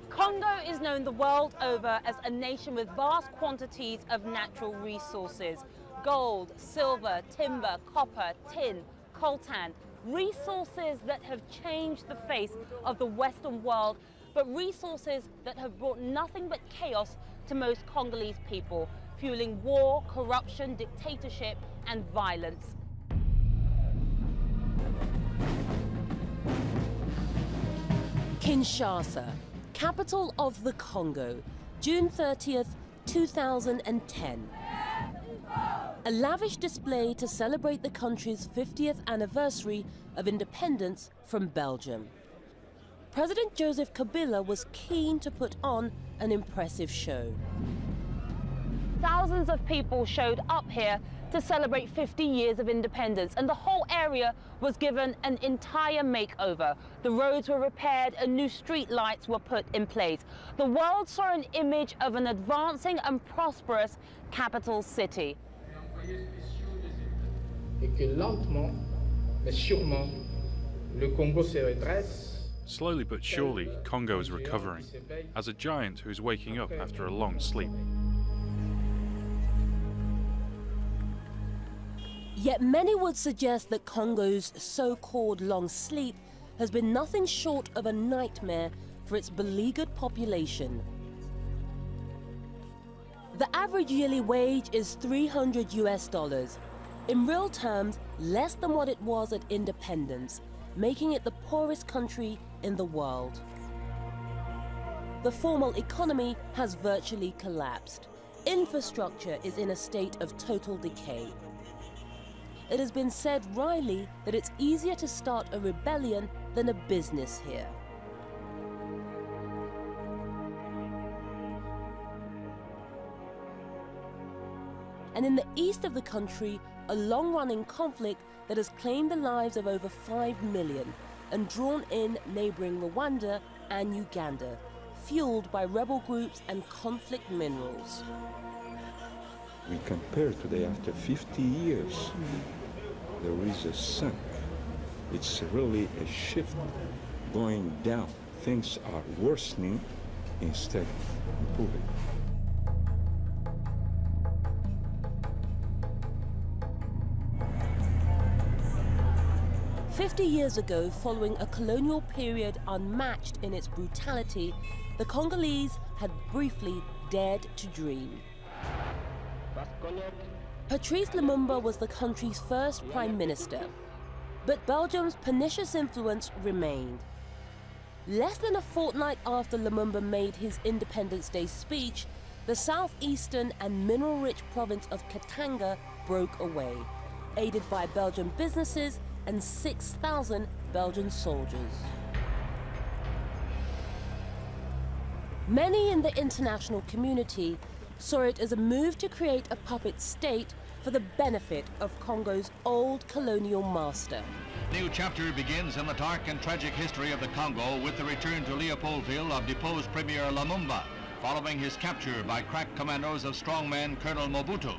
Congo is known the world over as a nation with vast quantities of natural resources. Gold, silver, timber, copper, tin, coltan, resources that have changed the face of the Western world, but resources that have brought nothing but chaos to most Congolese people, fueling war, corruption, dictatorship, and violence. Kinshasa, capital of the Congo, June 30th, 2010. A lavish display to celebrate the country's 50th anniversary of independence from Belgium. President Joseph Kabila was keen to put on an impressive show. Thousands of people showed up here to celebrate 50 years of independence, and the whole area was given an entire makeover. The roads were repaired and new street lights were put in place. The world saw an image of an advancing and prosperous capital city. Et que lentement, mais sûrement, le Congo se redresse. Slowly but surely, Congo is recovering, as a giant who's waking up after a long sleep. Yet many would suggest that Congo's so-called long sleep has been nothing short of a nightmare for its beleaguered population. The average yearly wage is $300 US. In real terms, less than what it was at independence, making it the poorest country in the world. The formal economy has virtually collapsed. Infrastructure is in a state of total decay. It has been said wryly that it's easier to start a rebellion than a business here. And in the east of the country, a long-running conflict that has claimed the lives of over 5 million and drawn in neighboring Rwanda and Uganda, fueled by rebel groups and conflict minerals. We compare today after 50 years, there is a sunk. It's really a shift going down. Things are worsening instead of improving. "50 years ago, following a colonial period unmatched in its brutality, the Congolese had briefly dared to dream. Patrice Lumumba was the country's first prime minister, but Belgium's pernicious influence remained. Less than a fortnight after Lumumba made his Independence Day speech, the southeastern and mineral-rich province of Katanga broke away, aided by Belgian businesses and 6,000 Belgian soldiers. Many in the international community saw it as a move to create a puppet state for the benefit of Congo's old colonial master. A new chapter begins in the dark and tragic history of the Congo with the return to Leopoldville of deposed Premier Lumumba, following his capture by crack commandos of strongman Colonel Mobutu.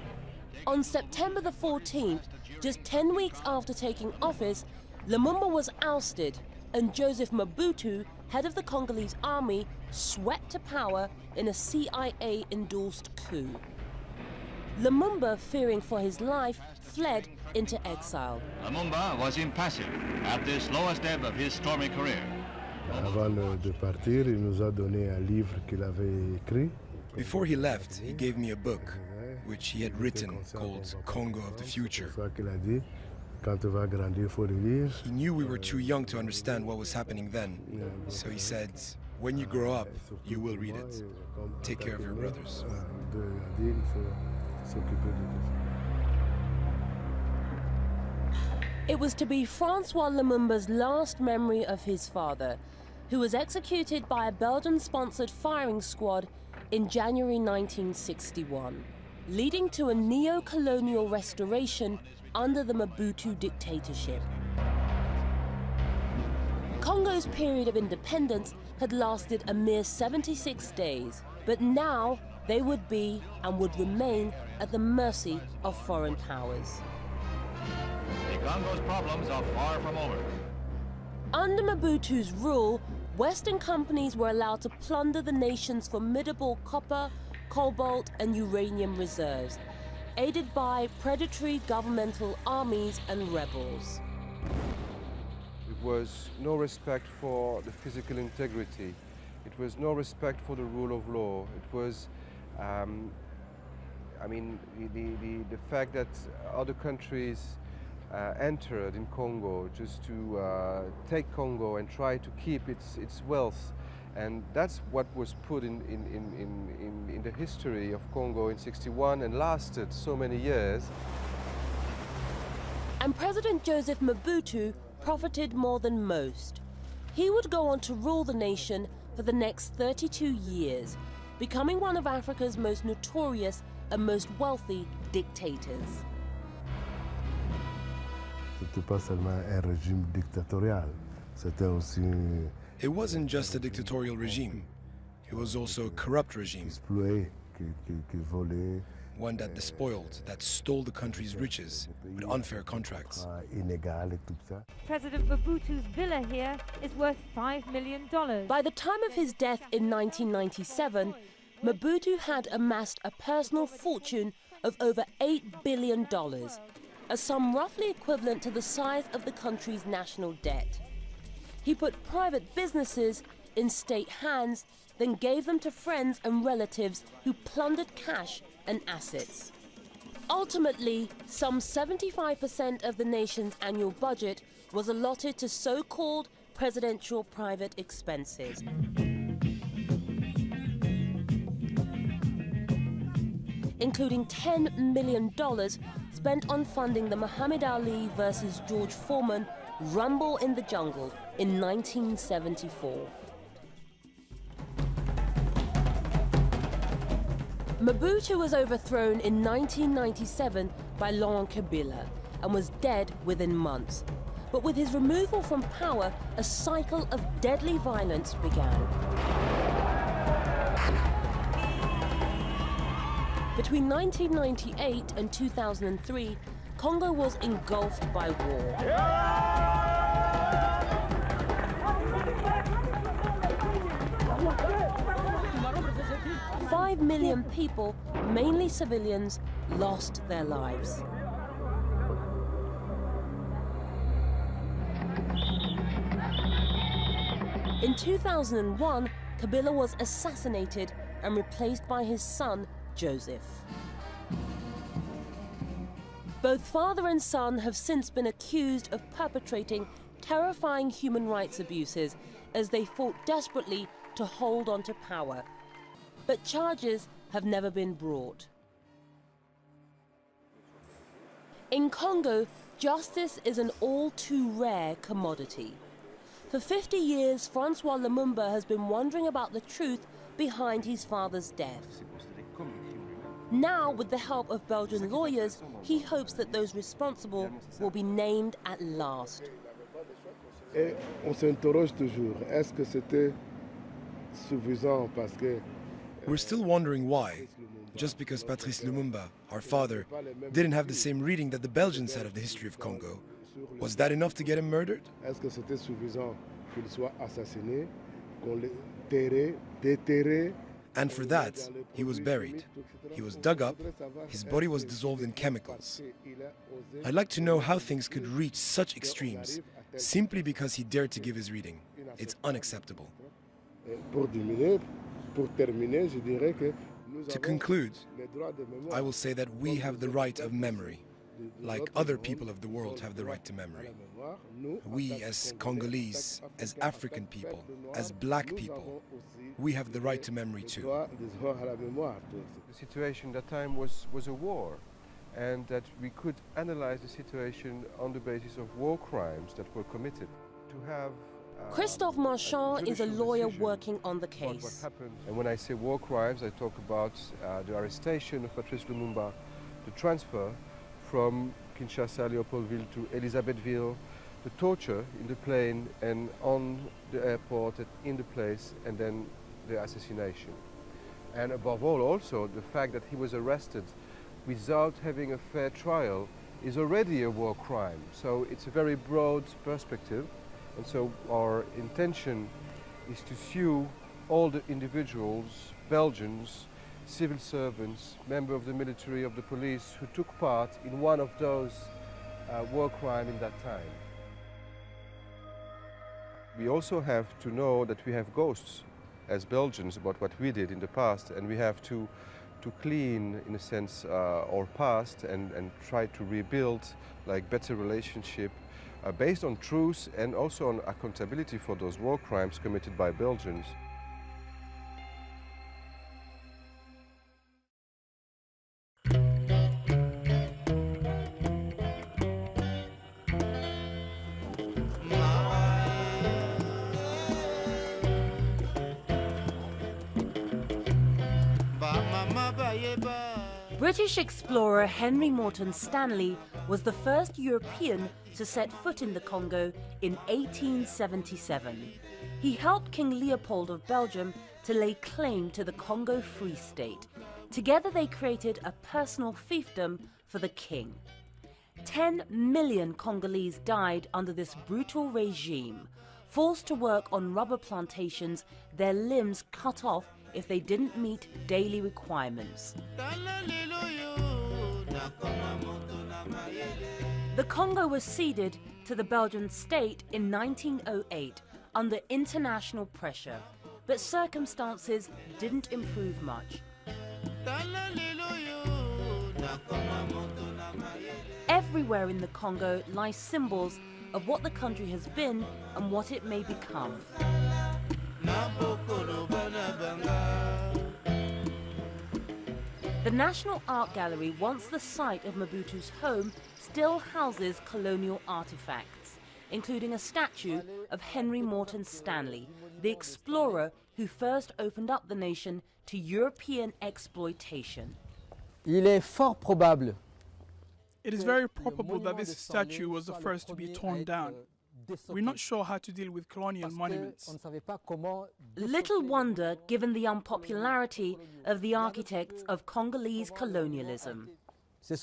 On September the 14th, just 10 weeks after taking office, Lumumba was ousted and Joseph Mobutu, head of the Congolese army, swept to power in a CIA-endorsed coup. Lumumba, fearing for his life, fled into exile. Lumumba was impassive at this lowest ebb of his stormy career. Avant de partir, il nous a donné un livre qu'il avait écrit. Before he left, he gave me a book, which he had written, called Congo of the Future. He knew we were too young to understand what was happening then, so he said, when you grow up, you will read it. Take care of your brothers. It was to be Francois Lumumba's last memory of his father, who was executed by a Belgian-sponsored firing squad in January 1961, leading to a neo-colonial restoration under the Mobutu dictatorship. Congo's period of independence had lasted a mere 76 days, but now they would be and would remain at the mercy of foreign powers. Congo's problems are far from over. Under Mobutu's rule, Western companies were allowed to plunder the nation's formidable copper, cobalt, and uranium reserves, aided by predatory governmental armies and rebels. It was no respect for the physical integrity. It was no respect for the rule of law. It was, the fact that other countries entered in Congo just to take Congo and try to keep its wealth. And that's what was put in the history of Congo in '61 and lasted so many years. And President Joseph Mobutu profited more than most. He would go on to rule the nation for the next 32 years, becoming one of Africa's most notorious and most wealthy dictators. C'était pas seulement un régime dictatorial, c'était aussi It wasn't just a dictatorial regime. It was also a corrupt regime. exploité, qui volait, One that despoiled, that stole the country's riches with unfair contracts. illégal et tout ça. President Mobutu's villa here is worth $5 million. By the time of his death in 1997, Mobutu had amassed a personal fortune of over $8 billion, a sum roughly equivalent to the size of the country's national debt. He put private businesses in state hands, then gave them to friends and relatives who plundered cash and assets. Ultimately, some 75% of the nation's annual budget was allotted to so-called presidential private expenses. Including $10 million spent on funding the Muhammad Ali versus George Foreman Rumble in the Jungle in 1974. Mobutu was overthrown in 1997 by Laurent Kabila and was dead within months. But with his removal from power, a cycle of deadly violence began. Between 1998 and 2003, Congo was engulfed by war. Five million people, mainly civilians, lost their lives. In 2001, Kabila was assassinated and replaced by his son, Joseph. Both father and son have since been accused of perpetrating terrifying human rights abuses as they fought desperately to hold on to power. But charges have never been brought. In Congo, justice is an all too rare commodity. For 50 years, Francois Lumumba has been wondering about the truth behind his father's death. Now, with the help of Belgian lawyers, he hopes that those responsible will be named at last. Et on s'interroge toujours, est-ce que c'était suffisant parce que We're still wondering why, just because Patrice Lumumba, our father, didn't have the same reading that the Belgians had of the history of Congo. Was that enough to get him murdered? est-ce que c'était suffisant qu'il soit assassiné, qu'on le terre, déterré? And for that, he was buried. He was dug up, his body was dissolved in chemicals. I'd like to know how things could reach such extremes simply because he dared to give his reading. It's unacceptable. Pour terminer, je dirais que To conclude, I will say that we have the right of memory, like other people of the world have the right to memory. We, as Congolese, as African people, as black people, we have the right to memory too. The situation at that time was a war, and that we could analyze the situation on the basis of war crimes that were committed. To have Christophe Marchand is a lawyer working on the what case. happened. And when I say war crimes, I talk about the arrestation of Patrice Lumumba, the transfer from Kinshasa, Leopoldville to Elisabethville, the torture in the plane and on the airport in the place, and then the assassination. And above all, also, the fact that he was arrested without having a fair trial is already a war crime. So it's a very broad perspective, and so our intention is to sue all the individuals, Belgians, civil servants, members of the military, of the police, who took part in one of those war crimes in that time. We also have to know that we have ghosts as Belgians about what we did in the past, and we have to clean, in a sense, our past and try to rebuild like better relationship based on truth and also on accountability for those war crimes committed by Belgians. British explorer Henry Morton Stanley was the first European to set foot in the Congo in 1877. He helped King Leopold of Belgium to lay claim to the Congo Free State. Together they created a personal fiefdom for the king. 10 million Congolese died under this brutal regime, forced to work on rubber plantations, their limbs cut off if they didn't meet daily requirements. The Congo was ceded to the Belgian state in 1908 under international pressure, but circumstances didn't improve much. Everywhere in the Congo lie symbols of what the country has been and what it may become. The National Art Gallery, once the site of Mobutu's home, still houses colonial artifacts, including a statue of Henry Morton Stanley, the explorer who first opened up the nation to European exploitation. Il est fort probable. It is very probable that this statue was the first to be torn down. We're not sure how to deal with colonial monuments. Little wonder, given the unpopularity of the architects of Congolese colonialism. Look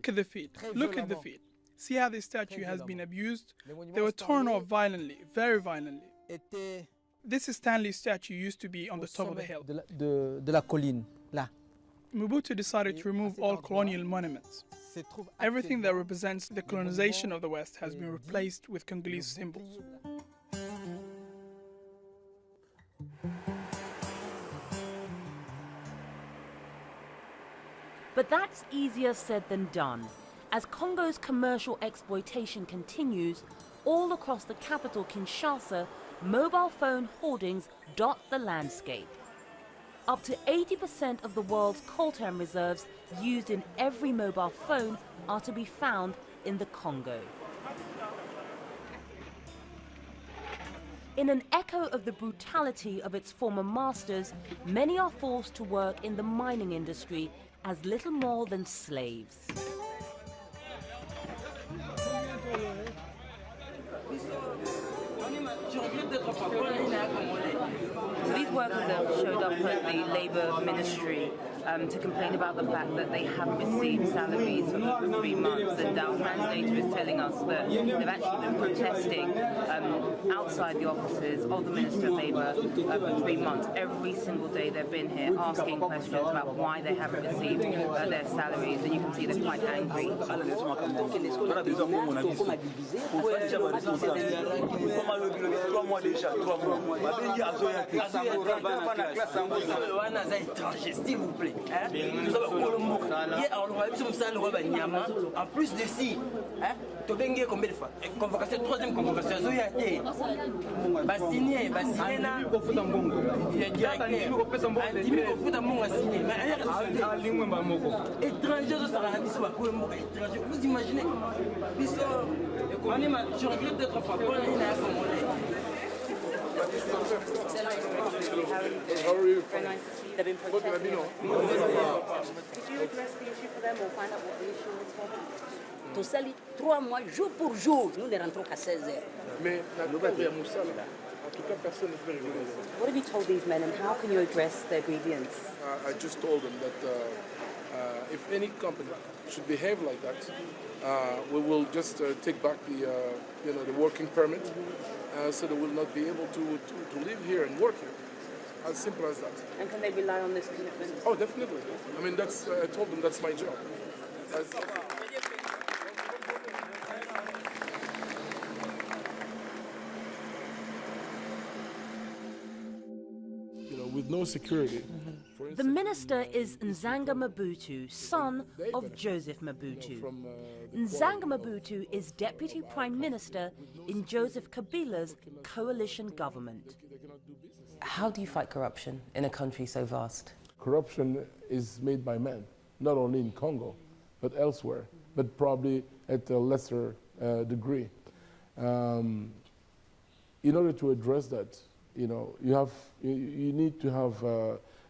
at the feet. Look at the feet. See how this statue has been abused? They were torn off violently, very violently. This is Stanley's statue used to be on the top of the hill. Mobutu decided to remove all colonial monuments. Everything that represents the colonization of the West has been replaced with Congolese symbols. But that's easier said than done. As Congo's commercial exploitation continues, all across the capital, Kinshasa, mobile phone hoardings dot the landscape. Up to 80% of the world's coltan reserves used in every mobile phone are to be found in the Congo. In an echo of the brutality of its former masters, many are forced to work in the mining industry as little more than slaves. So these workers have showed up at the Labour Ministry to complain about the fact that they haven't received salaries for over 3 months. And our translator is telling us that they've actually been protesting outside the offices of the Minister of Labour for 3 months. Every single day they've been here asking questions about why they haven't received their salaries, and you can see they're quite angry. En plus de si, Tobenge combien de fois? Convocation, troisième convocation, Zoyate. Basigné, na. Vous imaginez? Je regrette d'être frappé. How are you? Very nice to see you. They've been protesting. Could you address the issue for them or find out what the issue is for them? Tout ça, 3 mois, jour pour jour, nous ne rentrons qu'à 16 heures. Mais en tout cas, personne ne peut régler ça. What have you told these men and how can you address their grievance? I just told them that if any company should behave like that, we will just take back the the working permit, so they will not be able to live here and work here. As simple as that. And can they rely on this commitment? Oh, definitely. I mean, that's I told them that's my job. With no security. The minister is Nzanga Mabutu, son of Joseph Mabutu. Nzanga Mabutu is deputy prime minister in Joseph Kabila's coalition government. How do you fight corruption in a country so vast? Corruption is made by men, not only in Congo, but elsewhere, but probably at a lesser degree. In order to address that, you need to have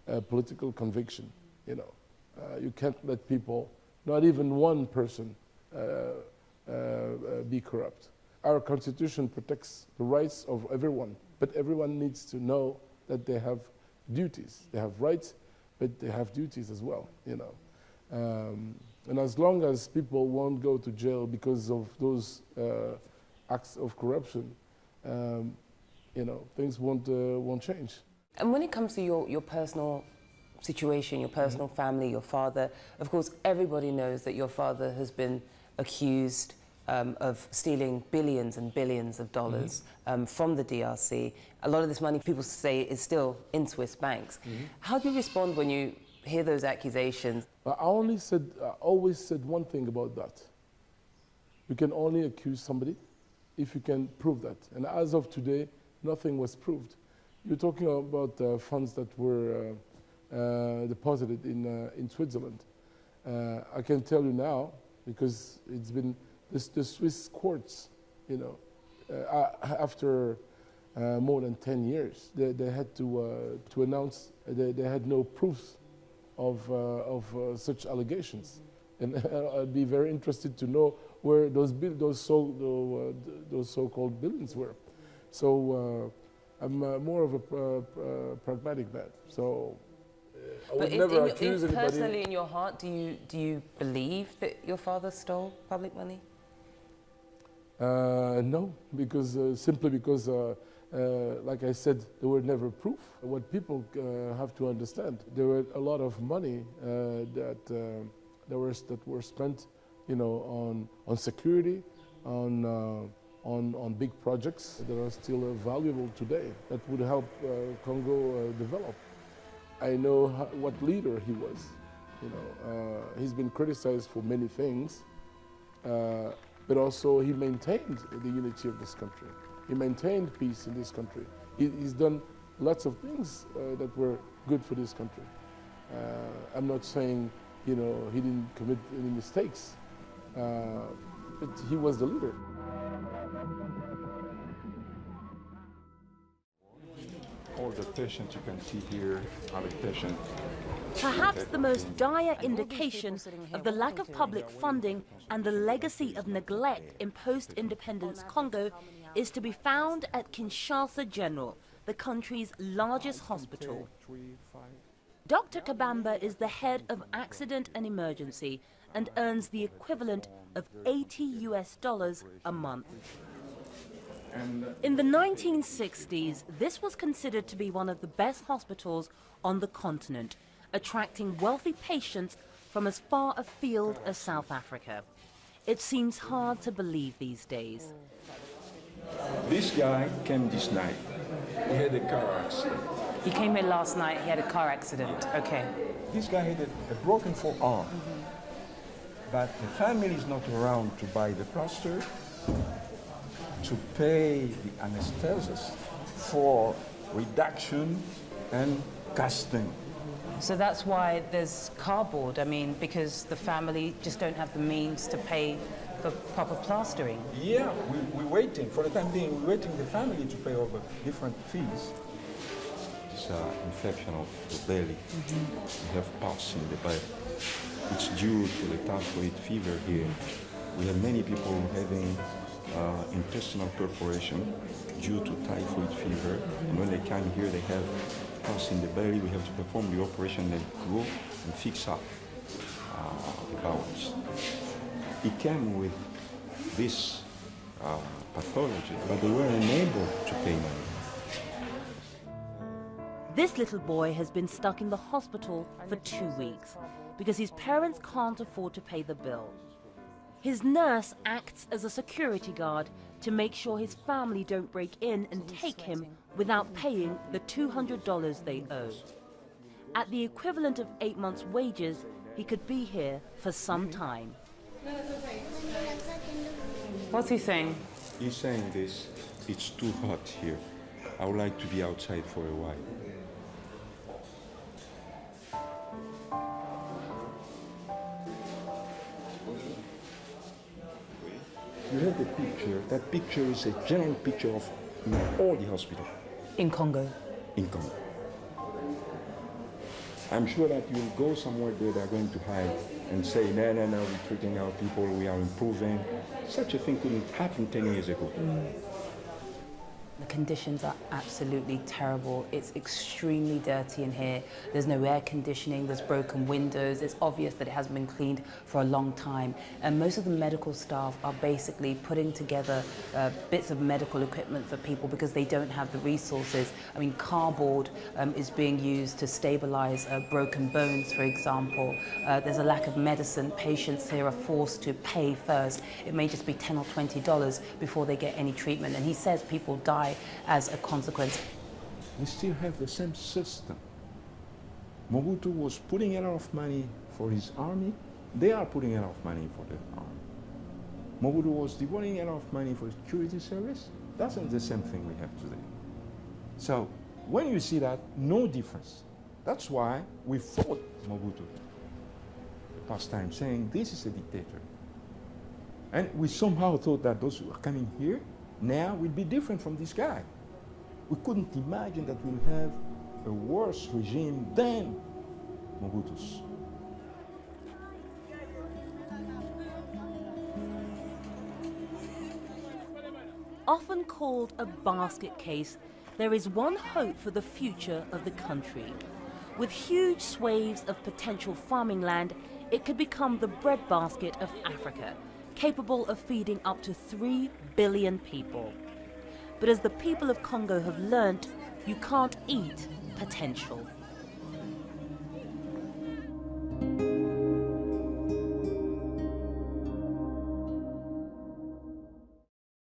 a political conviction. You can't let people, not even one person, be corrupt. Our constitution protects the rights of everyone, but everyone needs to know that they have duties. They have rights, but they have duties as well. And as long as people won't go to jail because of those acts of corruption, things won't change. And when it comes to your personal situation, your personal family, your father, of course, everybody knows that your father has been accused of stealing billions and billions of dollars from the DRC. A lot of this money, people say, is still in Swiss banks. How do you respond when you hear those accusations? I always said one thing about that. You can only accuse somebody if you can prove that. And as of today, nothing was proved. You're talking about funds that were deposited in Switzerland. I can tell you now, because it's been the Swiss courts, after more than 10 years, they had to announce they had no proofs of such allegations. And I'd be very interested to know where those so-called billions were. So I'm more of a pragmatic man. So I would never accuse anybody. Personally, in your heart, do you believe that your father stole public money? No, because simply because, like I said, there were never proof. What people have to understand, there were a lot of money that were spent, on security, on big projects that are still valuable today, that would help Congo develop. I know what leader he was. He's been criticized for many things, but also he maintained the unity of this country. He maintained peace in this country. He's done lots of things that were good for this country. I'm not saying, he didn't commit any mistakes, but he was the leader. All the patients you can see here are the patients. Perhaps the most dire indication of the lack of public funding and the legacy of neglect in post-independence Congo is to be found at Kinshasa General, the country's largest hospital. Dr. Kabamba is the head of accident and emergency and earns the equivalent of $80 a month. In the 1960s, this was considered to be one of the best hospitals on the continent, attracting wealthy patients from as far afield as South Africa. It seems hard to believe these days. This guy came this night. He had a car accident. He came here last night, he had a car accident. Okay. This guy had a broken forearm. But the family is not around to buy the plaster, to pay the anesthetist for reduction and casting. So that's why there's cardboard, because the family just don't have the means to pay for proper plastering. Yeah, we're waiting. For the time being, we're waiting the family to pay all the different fees. It's an infection of the belly. We have pus in the belly. It's due to the typhoid fever here. We have many people having intestinal perforation due to typhoid fever, and when they come here they have pus in the belly. We have to perform the operation and go and fix up powers. He came with this pathology, but they were unable to pay money. This little boy has been stuck in the hospital for 2 weeks because his parents can't afford to pay the bill. His nurse acts as a security guard to make sure his family don't break in and take him without paying the $200 they owe. At the equivalent of 8 months' wages, he could be here for some time. What's he saying? He's saying this, it's too hot here. I would like to be outside for a while. You have the picture. That picture is a general picture of all the hospitals. In Congo? In Congo. I'm sure that you'll go somewhere there they're going to hide and say, no, we're treating our people, we are improving. Such a thing couldn't happen 10 years ago. The conditions are absolutely terrible. It's extremely dirty in here. There's no air conditioning, there's broken windows. It's obvious that it hasn't been cleaned for a long time. And most of the medical staff are basically putting together bits of medical equipment for people because they don't have the resources. I mean, cardboard is being used to stabilize broken bones, for example. There's a lack of medicine. Patients here are forced to pay first. It may just be $10 or $20 before they get any treatment. And he says people die as a consequence. We still have the same system. Mobutu was putting a lot of money for his army. They are putting a lot of money for the army. Mobutu was devoting a lot of money for the security service. That's not the same thing we have today. So when you see that, no difference. That's why we fought Mobutu the past time, saying this is a dictator. And we somehow thought that those who are coming here now will be different from this guy. We couldn't imagine that we'll have a worse regime than Mobutu's. Often called a basket case, there is one hope for the future of the country. With huge swathes of potential farming land, it could become the breadbasket of Africa, capable of feeding up to 3 billion people. But as the people of Congo have learnt, you can't eat potential.